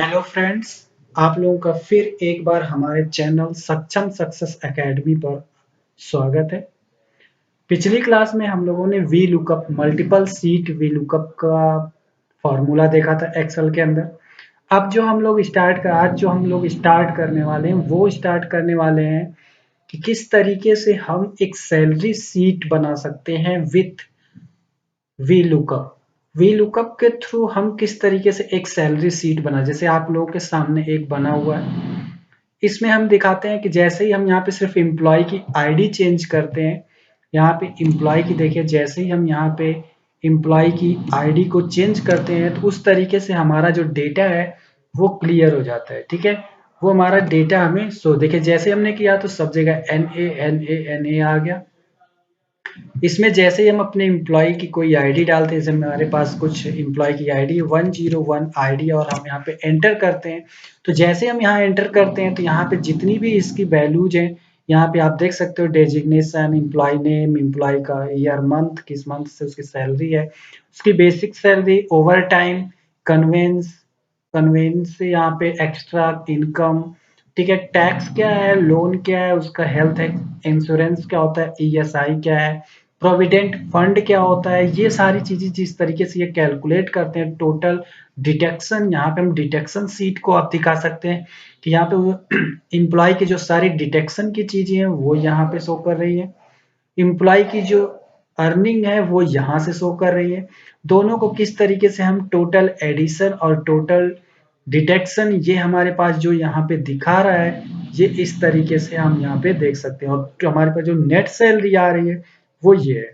Hello friends, आप लोगों का फिर एक बार हमारे चैनल सक्षम सक्सेस एकेडमी पर स्वागत है। पिछली क्लास में हम लोगों ने V lookup multiple seat V lookup का फॉर्मूला देखा था एक्सेल के अंदर। अब आज जो हम लोग स्टार्ट करने वाले हैं वो स्टार्ट करने वाले हैं कि किस तरीके से हम एक सैलरी सीट बना सकते हैं with V lookup. V lookup के थ्रू हम किस तरीके से एक सैलरी सीट बना, जैसे आप लोगों के सामने एक बना हुआ है। इसमें हम दिखाते हैं कि जैसे ही हम यहाँ पे सिर्फ एम्प्लॉय की आईडी चेंज करते हैं, यहाँ पे एम्प्लॉय की देखिए, जैसे ही हम यहाँ पे एम्प्लॉय की आईडी को चेंज करते हैं तो उस तरीके से हमारा जो डेटा है वो क्लियर हो जाता है। ठीक है, वो हमारा डेटा हमें देखिए जैसे हमने किया तो सब जगह NA आ गया। इसमें जैसे ही हम अपने एम्प्लॉय की कोई आईडी डालते हैं, जैसे हमारे पास कुछ एम्प्लॉय की आईडी 101 आईडी और हम यहाँ पे एंटर करते हैं, तो जैसे हम यहाँ एंटर करते हैं तो यहाँ पे जितनी भी इसकी वैल्यूज हैं, यहाँ पे आप देख सकते हो डेजिग्नेशन, एम्प्लॉय नेम, एम्प्लॉय का ईयर, मंथ, किस मंथ से उसकी सैलरी है, उसकी basic salary, over time, conveyance, conveyance से यहाँ पे एक्स्ट्रा इनकम, ठीक है, टैक्स क्या है, लोन क्या है, उसका हेल्थ इंश्योरेंस क्या होता है, ईएसआई क्या है, प्रोविडेंट फंड क्या होता है, ये सारी चीजें जिस तरीके से ये कैलकुलेट करते हैं। टोटल डिडक्शन, यहाँ पे हम डिडक्शन सीट को आप दिखा सकते हैं कि यहाँ पे एम्प्लॉय की जो सारी डिडक्शन की चीजें हैं वो यहाँ पे शो कर रही है, एम्प्लॉय की जो अर्निंग है वो यहाँ से शो कर रही है। दोनों को किस तरीके से हम टोटल एडिशन और टोटल डिटेक्शन, ये हमारे पास जो यहाँ पे दिखा रहा है, ये इस तरीके से हम यहाँ पे देख सकते हैं। और जो हमारे पास जो नेट सैलरी आ रही है वो ये है।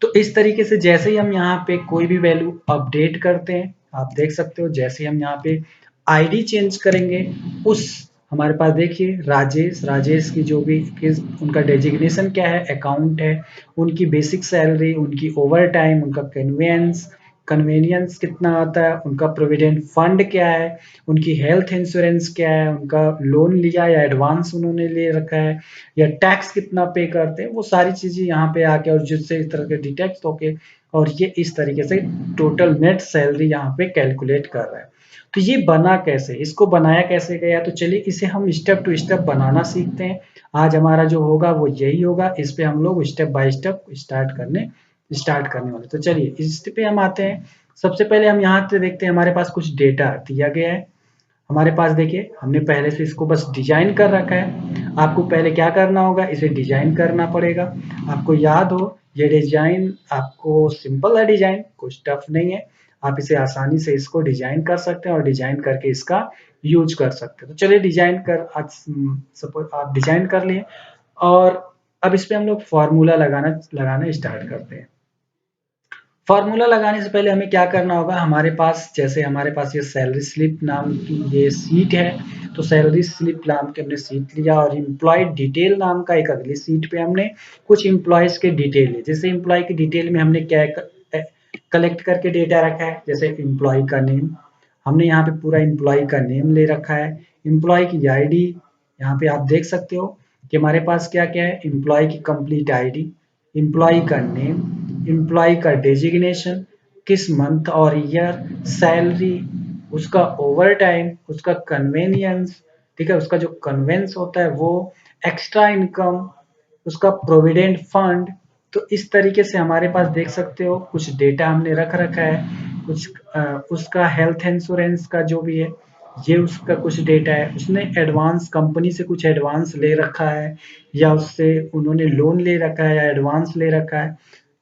तो इस तरीके से जैसे ही हम यहाँ पे कोई भी वैल्यू अपडेट करते हैं, आप देख सकते हो जैसे ही हम यहाँ पे आईडी चेंज करेंगे, उस हमारे पास देखिए राजेश की जो भी उनका डेजिग्नेशन क्या है, अकाउंट है, उनकी बेसिक सैलरी, उनकी ओवर टाइम, उनका कन्वेनियंस कितना आता है, उनका प्रोविडेंट फंड क्या है, उनकी हेल्थ इंश्योरेंस क्या है, उनका लोन लिया या एडवांस उन्होंने ले रखा है, या टैक्स कितना पे करते हैं, वो सारी चीजें यहाँ पे आके और जिससे इस तरह के डिटेक्ट होके और ये इस तरीके से टोटल नेट सैलरी यहाँ पे कैलकुलेट कर रहा है। तो ये बना कैसे, इसको बनाया कैसे गया, तो चलिए इसे हम स्टेप टू स्टेप बनाना सीखते हैं। आज हमारा जो होगा वो यही होगा, इस पे हम लोग स्टेप बाय स्टेप स्टार्ट करने वाले। तो चलिए इस पे हम आते हैं। सबसे पहले हम यहाँ से देखते हैं, हमारे पास कुछ डेटा दिया गया है। हमारे पास देखिए हमने पहले से इसको बस डिजाइन कर रखा है। आपको पहले क्या करना होगा, इसे डिजाइन करना पड़ेगा। आपको याद हो ये डिजाइन आपको सिंपल है, डिजाइन कुछ टफ नहीं है, आप इसे आसानी से इसको डिजाइन कर सकते हैं और डिजाइन करके इसका यूज कर सकते हैं। तो चलिए डिजाइन कर, आज सपोज आप डिजाइन कर लिए और अब इस पे हम लोग फॉर्मूला लगाना लगाना स्टार्ट करते हैं। फॉर्मूला लगाने से पहले हमें क्या करना होगा, हमारे पास ये सैलरी स्लिप नाम की ये सीट है, तो सैलरी स्लिप नाम के हमने सीट लिया और एम्प्लॉय डिटेल नाम का एक अगली सीट पे हमने कुछ एम्प्लॉयज के डिटेल है। जैसे एम्प्लॉय की डिटेल में हमने क्या कलेक्ट करके डेटा रखा है, जैसे एम्प्लॉय का नेम, हमने यहाँ पे पूरा एम्प्लॉय का नेम ले रखा है, एम्प्लॉय की आईडी, यहाँ पे आप देख सकते हो कि हमारे पास क्या क्या है, एम्प्लॉय की कंप्लीट आईडी, एम्प्लॉय का नेम, एम्प्लॉय का डेजिग्नेशन, किस मंथ और ईयर, सैलरी, उसका ओवर टाइम, उसका कन्वेनियंस, ठीक है, उसका जो कन्वेंस होता है वो, एक्स्ट्रा इनकम, उसका प्रोविडेंट फंड। तो इस तरीके से हमारे पास देख सकते हो कुछ डेटा हमने रख रखा है। कुछ उसका हेल्थ इंश्योरेंस का जो भी है, ये उसका कुछ डेटा है। उसने एडवांस कंपनी से कुछ एडवांस ले रखा है या उससे उन्होंने लोन ले रखा है या एडवांस ले रखा है,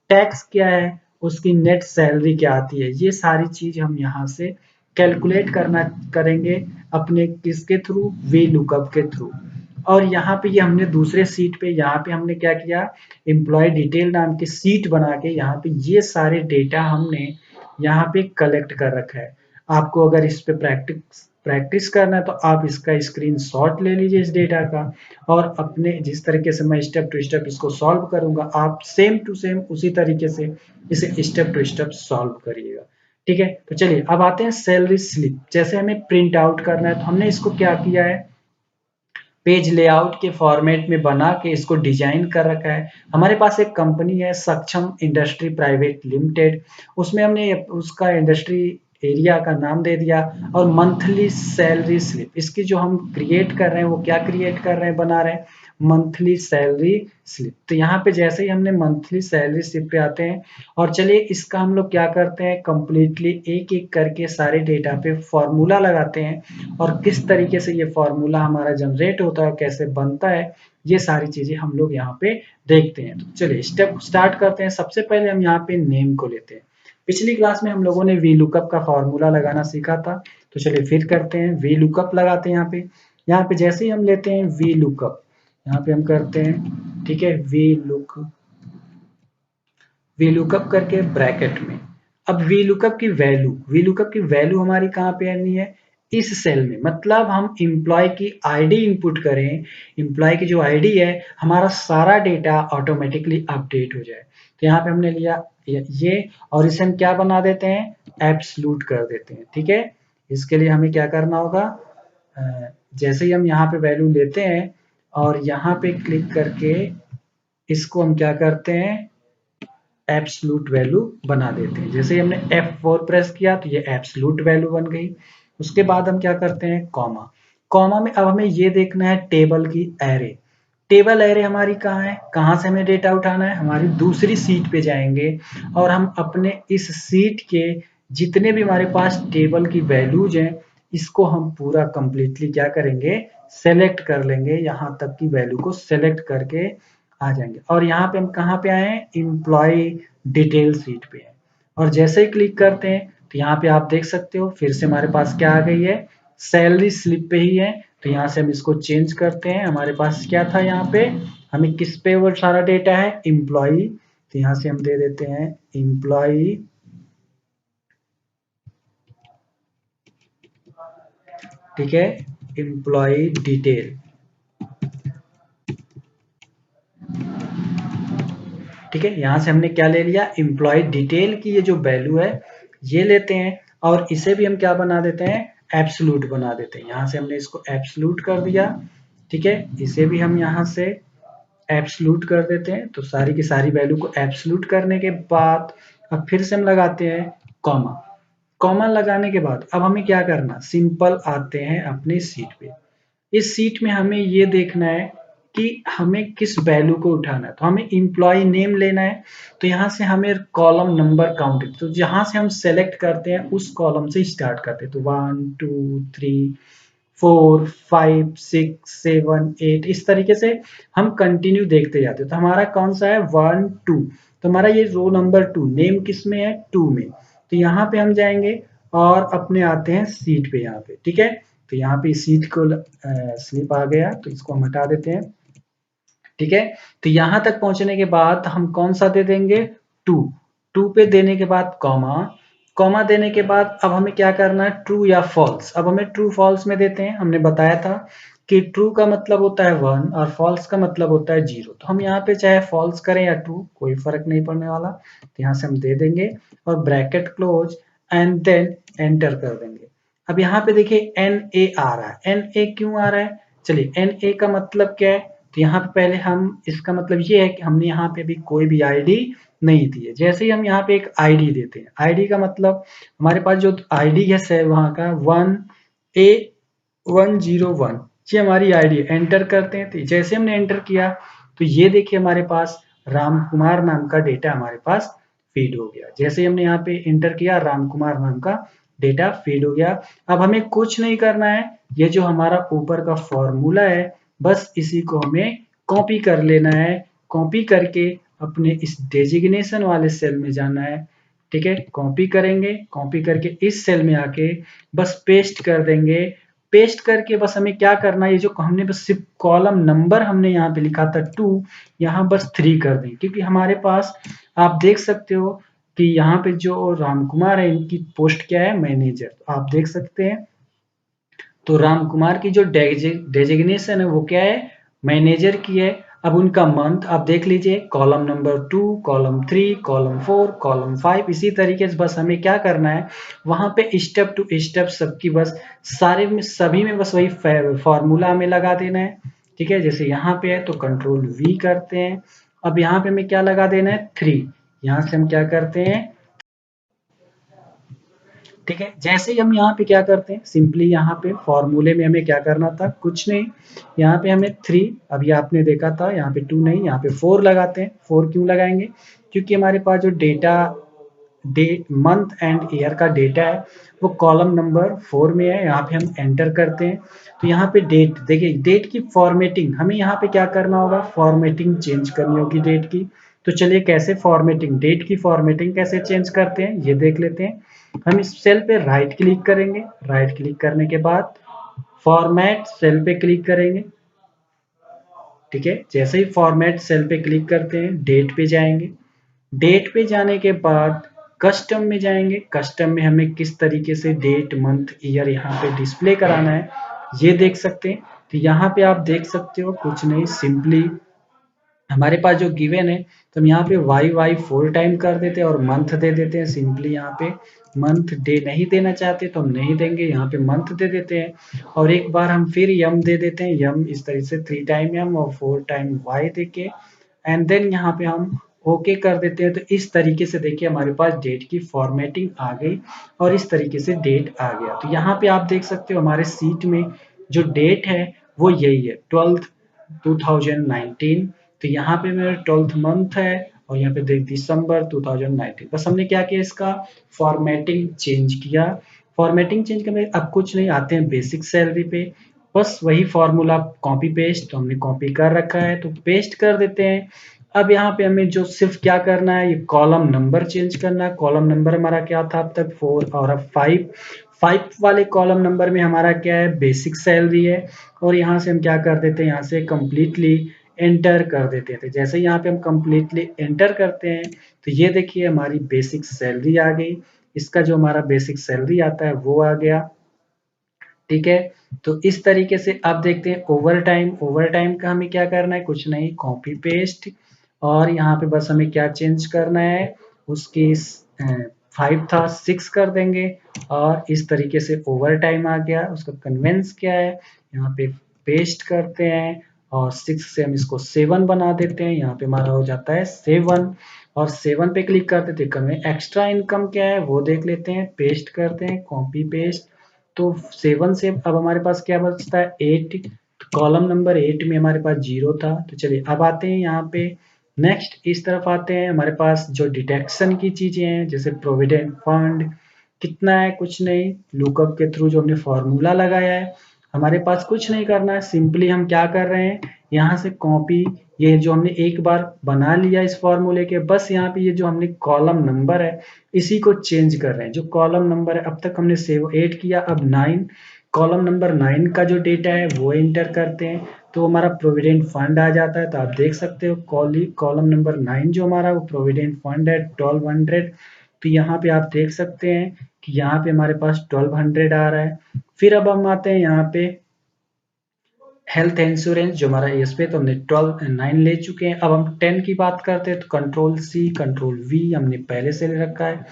टैक्स क्या है, उसकी नेट सैलरी क्या आती है, ये सारी चीज हम यहाँ से कैलकुलेट करना करेंगे अपने किसके थ्रू, वी लुकअप के थ्रू। और यहाँ पे ये हमने दूसरे सीट पे, यहाँ पे हमने क्या किया, एम्प्लॉय डिटेल नाम की सीट बना के यहाँ पे ये सारे डेटा हमने यहाँ पे कलेक्ट कर रखा है। आपको अगर इस पे प्रैक्टिस करना है तो आप इसका स्क्रीनशॉट ले लीजिए इस डेटा का, और अपने जिस तरीके से मैं स्टेप टू स्टेप इसको सॉल्व करूंगा, आप सेम टू सेम उसी तरीके से इसे स्टेप टू स्टेप सॉल्व करिएगा। ठीक है, तो चलिए अब आते हैं सैलरी स्लिप। जैसे हमें प्रिंट आउट करना है तो हमने इसको क्या किया है, पेज लेआउट के फॉर्मेट में बना के इसको डिजाइन कर रखा है। हमारे पास एक कंपनी है सक्षम इंडस्ट्री प्राइवेट लिमिटेड, उसमें हमने उसका इंडस्ट्री एरिया का नाम दे दिया, और मंथली सैलरी स्लिप, इसकी जो हम क्रिएट कर रहे हैं वो क्या क्रिएट कर रहे हैं, बना रहे हैं मंथली सैलरी स्लिप। तो यहाँ पे जैसे ही हमने मंथली सैलरी स्लिप पे आते हैं, और चलिए इसका हम लोग क्या करते हैं, कंप्लीटली एक एक करके सारे डेटा पे फॉर्मूला लगाते हैं, और किस तरीके से ये फॉर्मूला हमारा जनरेट होता है, कैसे बनता है, ये सारी चीजें हम लोग यहाँ पे देखते हैं। तो चलिए स्टेप स्टार्ट करते हैं। सबसे पहले हम यहाँ पे नेम को लेते हैं। पिछली क्लास में हम लोगों ने वी लुकअप का फॉर्मूला लगाना सीखा था, तो चलिए फिर करते हैं, वी लुकअप लगाते हैं। यहाँ पे जैसे ही हम लेते हैं वी लुकअप, यहाँ पे हम करते हैं, ठीक है, वी लुकअप करके ब्रैकेट में। अब वी लुकअप की वैल्यू हमारी कहाँ पे आनी है, इस सेल में। मतलब हम एम्प्लॉय की आईडी इनपुट करें, एम्प्लॉय की जो आईडी है, हमारा सारा डेटा ऑटोमेटिकली अपडेट हो जाए। तो यहाँ पे हमने लिया ये, और इसे हम क्या बना देते हैं, एब्सलूट कर देते हैं। ठीक है, इसके लिए हमें क्या करना होगा, जैसे ही हम यहाँ पे वैल्यू लेते हैं और यहाँ पे क्लिक करके इसको हम क्या करते हैं, एब्सलूट वैल्यू बना देते हैं। जैसे ही हमने F4 प्रेस किया तो ये एब्सलूट वैल्यू बन गई। उसके बाद हम क्या करते हैं, कॉमा। कॉमा में अब हमें ये देखना है टेबल की एरे। टेबल एरे हमारी कहाँ है, कहाँ से हमें डेटा उठाना है, हमारी दूसरी सीट पे जाएंगे, और हम अपने इस सीट के जितने भी हमारे पास टेबल की वैल्यूज हैं, इसको हम पूरा कंप्लीटली क्या करेंगे, सेलेक्ट कर लेंगे। यहाँ तक की वैल्यू को सेलेक्ट करके आ जाएंगे, और यहाँ पे हम कहाँ पे आए हैं, एम्प्लॉय डिटेल सीट पे है। और जैसे ही क्लिक करते हैं तो यहाँ पे आप देख सकते हो फिर से हमारे पास क्या आ गई है, सैलरी स्लिप पे ही है। तो यहाँ से हम इसको चेंज करते हैं, हमारे पास क्या था, यहाँ पे हमें किस पे वो सारा डेटा है, एम्प्लॉय। तो यहाँ से हम दे देते हैं एम्प्लॉय, ठीक है, एम्प्लॉय डिटेल। ठीक है, यहाँ से हमने क्या ले लिया, एम्प्लॉय डिटेल की ये जो वैल्यू है ये लेते हैं, और इसे भी हम क्या बना देते हैं, एब्सलूट बना देते हैं। यहाँ से हमने इसको एब्सलूट कर दिया। ठीक है, इसे भी हम यहाँ से एब्सलूट कर देते हैं। तो सारी की सारी वैल्यू को एब्सलूट करने के बाद अब फिर से हम लगाते हैं कॉमा। कॉमा लगाने के बाद अब हमें क्या करना, सिंपल आते हैं अपनी सीट पे। इस सीट में हमें ये देखना है कि हमें किस वैल्यू को उठाना है। तो हमें एम्प्लॉय नेम लेना है, तो यहाँ से हमें कॉलम नंबर काउंट, तो जहां से हम सेलेक्ट करते हैं उस कॉलम से स्टार्ट करते हैं। तो 1 2 3 4 5 6 7 8 इस तरीके से हम कंटिन्यू देखते जाते हैं। तो हमारा कौन सा है, 1 2, तो हमारा ये रो नंबर 2, नेम किस में है, 2 में। तो यहाँ पे हम जाएंगे और अपने आते हैं सीट पे, यहाँ पे। ठीक है, तो यहाँ पे सीट को स्लिप आ गया, तो इसको हम हटा देते हैं। ठीक है, तो यहां तक पहुंचने के बाद हम कौन सा दे देंगे, 2। 2 पे देने के बाद कॉमा, कॉमा देने के बाद अब हमें क्या करना है, ट्रू या फॉल्स। अब हमें ट्रू फॉल्स में देते हैं। हमने बताया था कि ट्रू का मतलब होता है 1 और फॉल्स का मतलब होता है 0। तो हम यहाँ पे चाहे फॉल्स करें या ट्रू, कोई फर्क नहीं पड़ने वाला। तो यहाँ से हम दे देंगे और bracket close and then enter कर देंगे। अब यहाँ पे देखिए NA आ रहा है। NA क्यों आ रहा है, चलिए NA का मतलब क्या है, तो यहाँ पे पहले हम, इसका मतलब ये है कि हमने यहाँ पे भी कोई भी आईडी नहीं दी है। जैसे ही हम यहाँ पे एक आईडी देते हैं, आईडी का मतलब हमारे पास जो आईडी है वहाँ का 1A101, ये हमारी आईडी एंटर करते हैं। तो जैसे हमने एंटर किया तो ये देखिए हमारे पास राम कुमार नाम का डेटा हमारे पास फीड हो गया। जैसे ही हमने यहाँ पे एंटर किया, राम कुमार नाम का डेटा फीड हो गया। अब हमें कुछ नहीं करना है, ये जो हमारा ऊपर का फॉर्मूला है बस इसी को हमें कॉपी कर लेना है। कॉपी करके अपने इस डेजिग्नेशन वाले सेल में जाना है। ठीक है, कॉपी करेंगे, कॉपी करके इस सेल में आके बस पेस्ट कर देंगे। पेस्ट करके बस हमें क्या करना है, ये जो हमने बस सिर्फ कॉलम नंबर हमने यहाँ पे लिखा था 2, यहाँ बस 3 कर दें, क्योंकि हमारे पास आप देख सकते हो कि यहाँ पे जो राम कुमार है इनकी पोस्ट क्या है, मैनेजर। तो आप देख सकते हैं तो राम कुमार की जो डेजिग्नेशन है वो क्या है, मैनेजर की है। अब उनका मंथ आप देख लीजिए, column number 2, column 3, column 4, column 5, इसी तरीके से बस हमें क्या करना है, वहां पे स्टेप टू स्टेप सबकी बस सारे में सभी में बस वही फॉर्मूला हमें लगा देना है। ठीक है, जैसे यहाँ पे है तो कंट्रोल V करते हैं। अब यहाँ पे हमें क्या लगा देना है, 3। यहाँ से हम क्या करते हैं, ठीक है। जैसे ही हम यहाँ पे क्या करते हैं, सिंपली यहाँ पे फॉर्मूले में हमें क्या करना था, कुछ नहीं, यहाँ पे हमें 3, अभी आपने देखा था यहाँ पे 2 नहीं, यहाँ पे 4 लगाते हैं। 4 क्यों लगाएंगे, क्योंकि हमारे पास जो data day month and year का डेटा है वो कॉलम नंबर 4 में है। यहाँ पे हम एंटर करते हैं तो यहाँ पे डेट, देखिए डेट की फॉर्मेटिंग हमें यहाँ पे क्या करना होगा, फॉर्मेटिंग चेंज करनी होगी डेट की। तो चलिए कैसे फॉर्मेटिंग, डेट की फॉर्मेटिंग कैसे चेंज करते हैं ये देख लेते हैं। हम इस सेल पे राइट क्लिक करेंगे, राइट क्लिक करने के बाद फॉर्मेट सेल पे क्लिक करेंगे। ठीक है, जैसे ही फॉर्मेट सेल पे क्लिक करते हैं डेट पे जाएंगे, डेट पे जाने के बाद कस्टम में जाएंगे। कस्टम में हमें किस तरीके से डेट मंथ ईयर यहाँ पे डिस्प्ले कराना है ये देख सकते हैं। तो यहाँ पे आप देख सकते हो कुछ नहीं, सिंपली हमारे पास जो गिवन है तो हम यहाँ पे वाई वाई 4 टाइम कर देते हैं और मंथ दे देते हैं। सिंपली यहाँ पे मंथ डे नहीं देना चाहते तो हम नहीं देंगे, यहाँ पे मंथ दे देते हैं। और एक बार हम फिर यम दे देते हैं, यम इस तरह से 3 टाइम यम और 4 टाइम वाई देके एंड देन यहाँ पे हम ओके कर देते हैं। तो इस तरीके से देखिए हमारे पास डेट की फॉर्मेटिंग आ गई और इस तरीके से डेट आ गया। तो यहाँ पे आप देख सकते हो हमारे सीट में जो डेट है वो यही है 12th 2019। तो यहाँ पे मेरा 12th मंथ है और यहाँ पे देख दिसंबर 2019। बस हमने क्या किया, इसका फॉर्मेटिंग चेंज किया। फॉर्मेटिंग चेंज करने अब कुछ नहीं, आते हैं बेसिक सैलरी पे, बस वही फॉर्मूला कॉपी पेस्ट, तो हमने कॉपी कर रखा है तो पेस्ट कर देते हैं। अब यहाँ पे हमें जो सिर्फ क्या करना है, ये कॉलम नंबर चेंज करना है। कॉलम नंबर हमारा क्या था अब तक 4 और अब 5। 5 वाले कॉलम नंबर में हमारा क्या है, बेसिक सैलरी है। और यहाँ से हम क्या कर देते हैं, यहाँ से कंप्लीटली एंटर कर देते थे। जैसे यहाँ पे हम कंप्लीटली एंटर करते हैं तो ये देखिए हमारी बेसिक सैलरी आ गई। इसका जो हमारा बेसिक सैलरी आता है वो आ गया। ठीक है, तो इस तरीके से अब देखते हैं ओवर टाइम। ओवर टाइम का हमें क्या करना है, कुछ नहीं, कॉपी पेस्ट और यहाँ पे बस हमें क्या चेंज करना है, उसकी 5 था 6 कर देंगे और इस तरीके से ओवर टाइम आ गया। उसका कन्वेंस क्या है, यहाँ पे पेस्ट करते हैं और 6 से हम इसको 7 बना देते हैं। यहाँ पे हमारा हो जाता है 7 और 7 पे क्लिक कर देते हैं। एक्स्ट्रा इनकम क्या है वो देख लेते हैं, पेस्ट करते हैं, कॉपी पेस्ट। तो 7 से अब हमारे पास क्या बचता है 8। कॉलम नंबर 8 में हमारे पास 0 था। तो चलिए अब आते हैं यहाँ पे नेक्स्ट, इस तरफ आते हैं। हमारे पास जो डिडक्शन की चीजें हैं जैसे प्रोविडेंट फंड कितना है, कुछ नहीं, लुकअप के थ्रू जो हमने फॉर्मूला लगाया है, हमारे पास कुछ नहीं करना है। सिंपली हम क्या कर रहे हैं, यहाँ से कॉपी, ये जो हमने एक बार बना लिया इस फॉर्मूले के, बस यहाँ पे ये जो हमने कॉलम नंबर है इसी को चेंज कर रहे हैं। जो कॉलम नंबर है अब तक हमने सेव 8 किया, अब 9, कॉलम नंबर 9 का जो डेटा है वो एंटर करते हैं तो हमारा प्रोविडेंट फंड आ जाता है। तो आप देख सकते हो कॉलम नंबर 9 जो हमारा वो प्रोविडेंट फंड है 1200। तो यहाँ पे आप देख सकते हैं कि यहाँ पे हमारे पास 1200 आ रहा है। फिर अब हम आते हैं यहाँ पे हेल्थ इंश्योरेंस जो हमारा इस पे, तो हमने 9 ले चुके हैं। अब हम 10 की बात करते हैं तो कंट्रोल सी कंट्रोल वी हमने पहले से ले रखा है।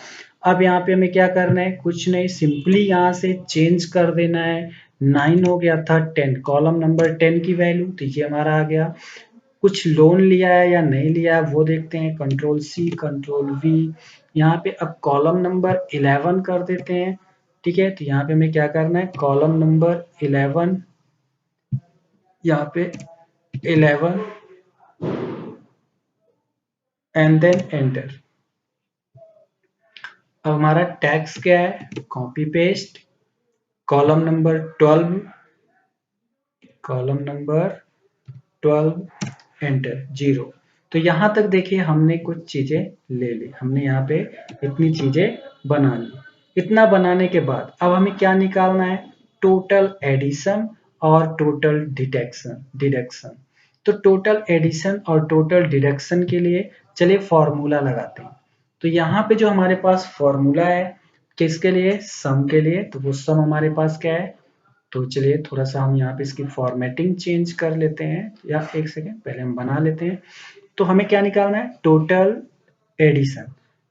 अब यहाँ पे हमें क्या करना है, कुछ नहीं, सिंपली यहाँ से चेंज कर देना है। 9 हो गया था 10, कॉलम नंबर 10 की वैल्यू, तो ये हमारा आ गया। कुछ लोन लिया है या नहीं लिया है वो देखते हैं, कंट्रोल सी कंट्रोल वी। यहाँ पे अब कॉलम नंबर 11 कर देते हैं। ठीक है, तो यहाँ पे हमें क्या करना है, कॉलम नंबर 11, यहाँ पे 11 एंड देन एंटर। अब हमारा टैक्स क्या है, copy paste, column number 12, column number 12 enter 0। तो यहां तक देखिए हमने कुछ चीजें ले ली, हमने यहाँ पे इतनी चीजें बना ली। इतना बनाने के बाद अब हमें क्या निकालना है, टोटल एडिशन और टोटल डिडक्शन डिडक्शन। तो टोटल एडिशन और टोटल डिडक्शन के लिए चलिए फॉर्मूला लगाते हैं। तो यहाँ पे जो हमारे पास फॉर्मूला है किसके लिए, सम के लिए, तो वो सम हमारे पास क्या है। तो चलिए थोड़ा सा हम यहाँ पे इसकी फॉर्मेटिंग चेंज कर लेते हैं, या एक सेकेंड पहले हम बना लेते हैं। तो हमें क्या निकालना है, टोटल एडिशन,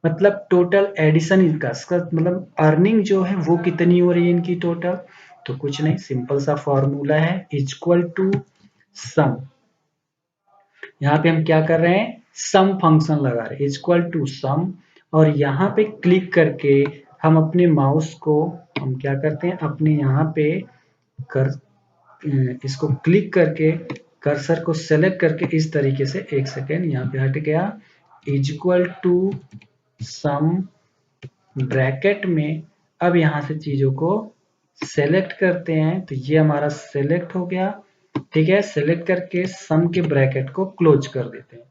मतलब टोटल एडिशन इनका मतलब अर्निंग जो है वो कितनी हो रही है इनकी टोटल। तो कुछ नहीं, सिंपल सा फॉर्मूला है, इक्वल टू सम। यहाँ पे हम क्या कर रहे हैं, सम फंक्शन लगा रहे हैं, इक्वल टू सम। और यहाँ पे क्लिक करके हम अपने माउस को हम क्या करते हैं, अपने यहाँ पे कर इसको क्लिक करके कर्सर को सेलेक्ट करके इस तरीके से, एक सेकेंड यहाँ पे हट गया, इक्वल टू सम ब्रैकेट में, अब यहाँ से चीजों को सेलेक्ट करते हैं तो ये हमारा सेलेक्ट हो गया। ठीक है, सेलेक्ट करके सम के ब्रैकेट को क्लोज कर देते हैं।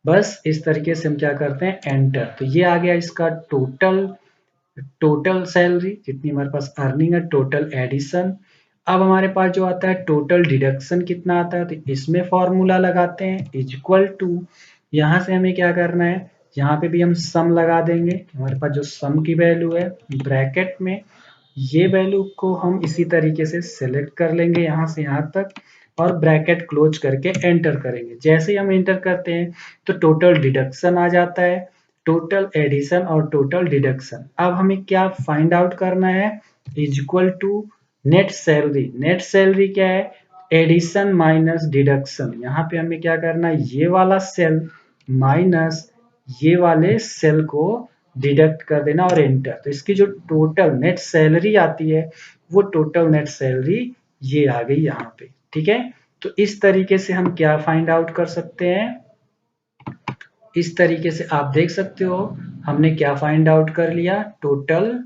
बस इस तरीके से हम क्या करते हैं, एंटर, तो ये आ गया इसका टोटल सैलरी जितनी हमारे पास अर्निंग है, टोटल एडिशन। अब हमारे पास जो आता है टोटल डिडक्शन कितना आता है, तो इसमें फॉर्मूला लगाते हैं इक्वल टू, यहाँ से हमें क्या करना है, यहाँ पे भी हम सम लगा देंगे, हमारे पास जो सम की वैल्यू है ब्रैकेट में, ये वैल्यू को हम इसी तरीके से सेलेक्ट कर लेंगे यहाँ से यहाँ तक और ब्रैकेट क्लोज करके एंटर करेंगे। जैसे ही हम एंटर करते हैं तो टोटल डिडक्शन आ जाता है, टोटल एडिशन और टोटल डिडक्शन। अब हमें क्या फाइंड आउट करना है, equal to net salary. Net salary क्या है, एडिशन माइनस डिडक्शन। यहाँ पे हमें क्या करना है, ये वाला सेल माइनस ये वाले सेल को डिडक्ट कर देना और एंटर। तो इसकी जो टोटल नेट सैलरी आती है वो टोटल नेट सैलरी ये आ गई यहाँ पे। ठीक है, तो इस तरीके से हम क्या फाइंड आउट कर सकते हैं, इस तरीके से आप देख सकते हो हमने क्या फाइंड आउट कर लिया, टोटल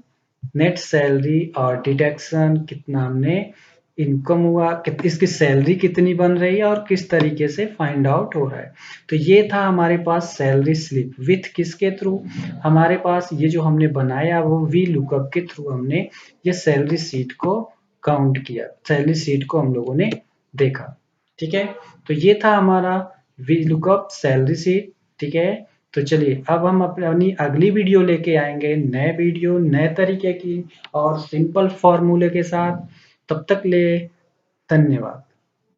नेट सैलरी और डिडक्शन कितना हमने इनकम हुआ, इसकी सैलरी कितनी बन रही है और किस तरीके से फाइंड आउट हो रहा है। तो ये था हमारे पास सैलरी स्लिप विथ किसके थ्रू, हमारे पास ये जो हमने बनाया वो वी लुकअप के थ्रू हमने ये सैलरी शीट को काउंट किया, सैलरी शीट को हम लोगों ने देखा। ठीक है, तो ये था हमारा वी लुकअप सैलरी शीट। ठीक है, तो चलिए अब हम अपनी अगली वीडियो लेके आएंगे, नए वीडियो नए तरीके की और सिंपल फॉर्मूले के साथ। तब तक ले धन्यवाद।